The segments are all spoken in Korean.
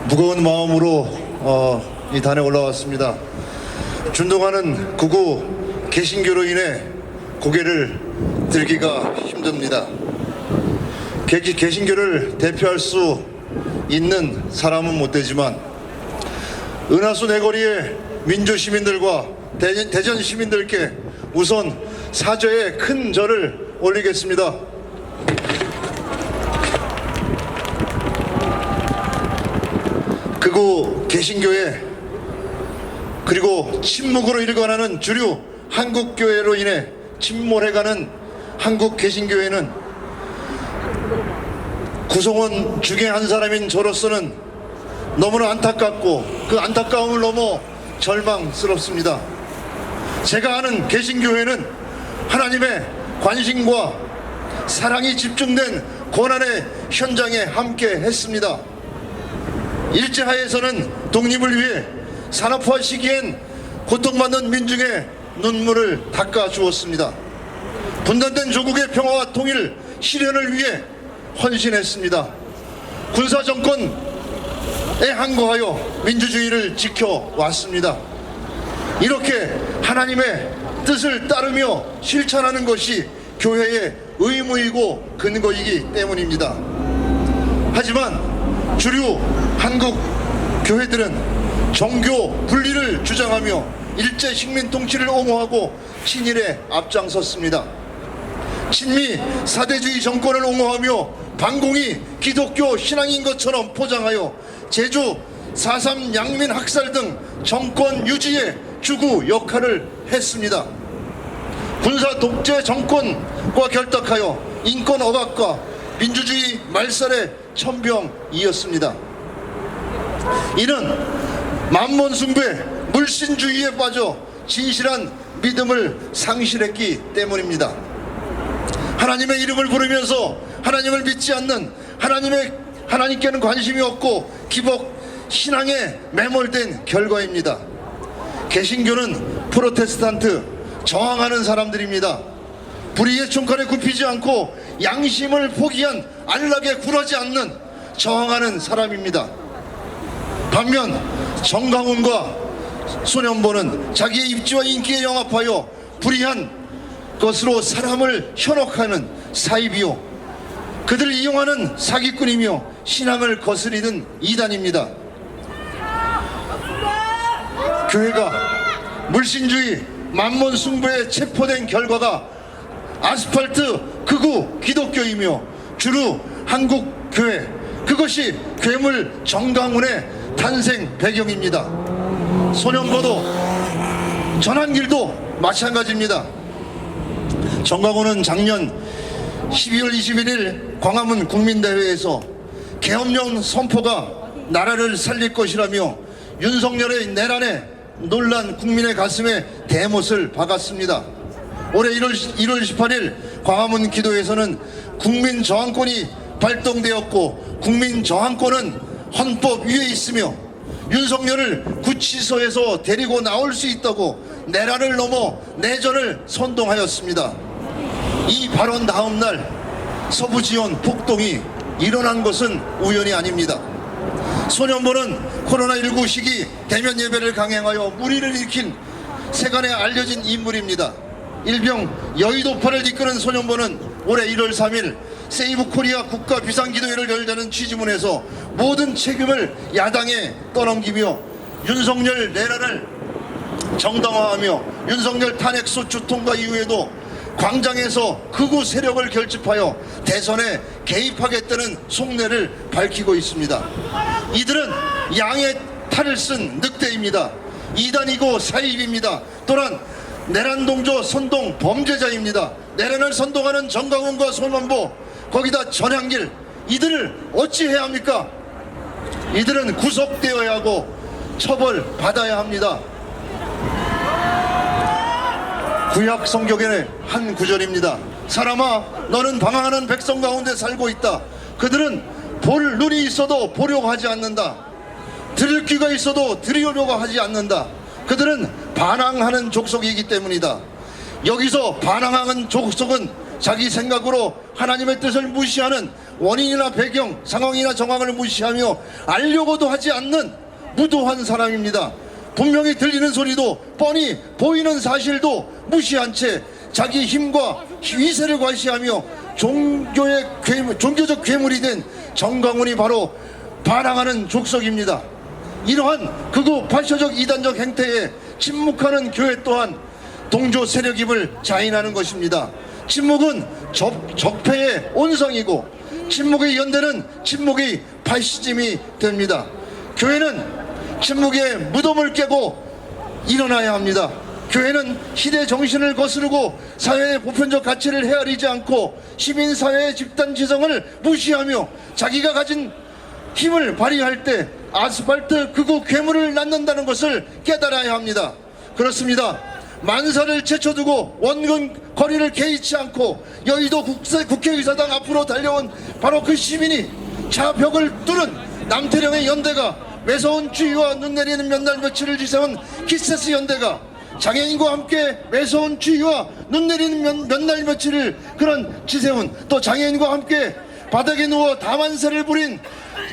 무거운 마음으로 이 단에 올라왔습니다. 준동하는 극우 개신교로 인해 고개를 들기가 힘듭니다. 개신교를 대표할 수 있는 사람은 못 되지만 은하수 내거리의 민주 시민들과 대전 시민들께 우선 사죄의 큰 절을 올리겠습니다. 극우 개신교회 그리고 침묵으로 일관하는 주류 한국교회로 인해 침몰해가는 한국 개신교회는 구성원 중에 한 사람인 저로서는 너무나 안타깝고 그 안타까움을 넘어 절망스럽습니다. 제가 아는 개신교회는 하나님의 관심과 사랑이 집중된 고난의 현장에 함께 했습니다. 일제하에서는 독립을 위해 산업화 시기엔 고통받는 민중의 눈물을 닦아주었습니다. 분단된 조국의 평화와 통일 실현을 위해 헌신했습니다. 군사정권에 항거하여 민주주의를 지켜왔습니다. 이렇게 하나님의 뜻을 따르며 실천하는 것이 교회의 의무이고 근거이기 때문입니다. 하지만 주류 한국 교회들은 종교 분리를 주장하며 일제 식민 통치를 옹호하고 친일에 앞장섰습니다. 친미 사대주의 정권을 옹호하며 반공이 기독교 신앙인 것처럼 포장하여 제주 4.3 양민 학살 등 정권 유지의 주구 역할을 했습니다. 군사 독재 정권과 결탁하여 인권 억압과 민주주의 말살의 천병이었습니다. 이는 만몬숭배 물신주의에 빠져 진실한 믿음을 상실했기 때문입니다. 하나님의 이름을 부르면서 하나님을 믿지 않는 하나님께는 관심이 없고 기복 신앙에 매몰된 결과입니다. 개신교는 프로테스탄트 저항하는 사람들입니다. 불의의 총칼에 굽히지 않고 양심을 포기한 안락에 굴하지 않는 저항하는 사람입니다. 반면 정강훈과 소년보는 자기의 입지와 인기에 영합하여 불의한 것으로 사람을 현혹하는 사입이요 그들을 이용하는 사기꾼이며 신앙을 거스리는 이단입니다. 교회가 물신주의 만몬숭배에 체포된 결과가 아스팔트 극우 기독교이며 주류 한국교회 그것이 괴물 정강훈의 탄생 배경입니다. 소년보도 전한길도 마찬가지입니다. 정강훈은 작년 12월 21일 광화문 국민대회에서 계엄령 선포가 나라를 살릴 것이라며 윤석열의 내란에 놀란 국민의 가슴에 대못을 박았습니다. 올해 1월 18일 광화문 기도에서는 국민저항권이 발동되었고 국민저항권은 헌법 위에 있으며 윤석열을 구치소에서 데리고 나올 수 있다고 내란을 넘어 내전을 선동하였습니다. 이 발언 다음 날 서부지원 폭동이 일어난 것은 우연이 아닙니다. 소년보는 코로나19 시기 대면 예배를 강행하여 무리를 일으킨 세간에 알려진 인물입니다. 일명 여의도파를 이끄는 소년보는 올해 1월 3일 세이브 코리아 국가 비상기도회를 열자는 취지문에서 모든 책임을 야당에 떠넘기며 윤석열 내란을 정당화하며 윤석열 탄핵소추 통과 이후에도 광장에서 극우 세력을 결집하여 대선에 개입하겠다는 속내를 밝히고 있습니다. 이들은 양의 탈을 쓴 늑대입니다. 이단이고 사입입니다. 또한 내란동조 선동 범죄자입니다. 내란을 선동하는 정강훈과 소년보 거기다 전향길 이들을 어찌해야 합니까? 이들은 구속되어야 하고 처벌받아야 합니다. 구약 성경의 한 구절입니다. 사람아 너는 방황하는 백성 가운데 살고 있다. 그들은 볼 눈이 있어도 보려고 하지 않는다. 들을 귀가 있어도 들으려고 하지 않는다. 그들은 반항하는 족속이기 때문이다. 여기서 반항하는 족속은 자기 생각으로 하나님의 뜻을 무시하는, 원인이나 배경, 상황이나 정황을 무시하며 알려고도 하지 않는 무도한 사람입니다. 분명히 들리는 소리도 뻔히 보이는 사실도 무시한 채 자기 힘과 위세를 과시하며 종교적 괴물이 된 정광훈이 바로 반항하는 족속입니다. 이러한 극우 파쇼적 이단적 행태에 침묵하는 교회 또한 동조 세력임을 자인하는 것입니다. 침묵은 적폐의 온성이고 침묵의 연대는 침묵의 파시즘이 됩니다. 교회는 침묵의 무덤을 깨고 일어나야 합니다. 교회는 시대 정신을 거스르고 사회의 보편적 가치를 헤아리지 않고 시민사회의 집단지성을 무시하며 자기가 가진 힘을 발휘할 때 아스팔트 극우 괴물을 낳는다는 것을 깨달아야 합니다. 그렇습니다. 만사를 제쳐두고 원근 거리를 개의치 않고 여의도 국회의사당 앞으로 달려온 바로 그 시민이 자벽을 뚫은 남태령의 연대가, 매서운 추위와 눈 내리는 몇 날 며칠을 지새운 키세스 연대가, 장애인과 함께 매서운 추위와 눈 내리는 몇 날 며칠을 그런 지새운, 또 장애인과 함께 바닥에 누워 다만세를 부린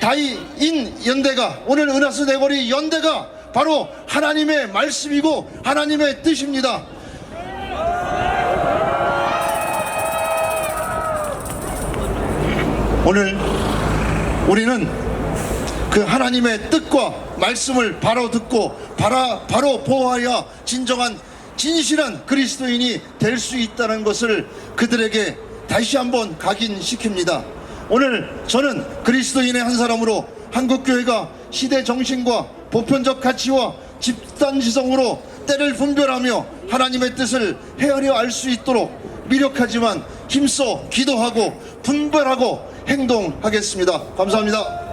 다이인 연대가, 오늘 은하수 내거리 연대가 바로 하나님의 말씀이고 하나님의 뜻입니다. 오늘 우리는 그 하나님의 뜻과 말씀을 바로 듣고 바로 보호하여 진정한 진실한 그리스도인이 될 수 있다는 것을 그들에게 다시 한번 각인시킵니다. 오늘 저는 그리스도인의 한 사람으로 한국교회가 시대 정신과 보편적 가치와 집단지성으로 때를 분별하며 하나님의 뜻을 헤아려 알 수 있도록 미력하지만 힘써 기도하고 분별하고 행동하겠습니다. 감사합니다.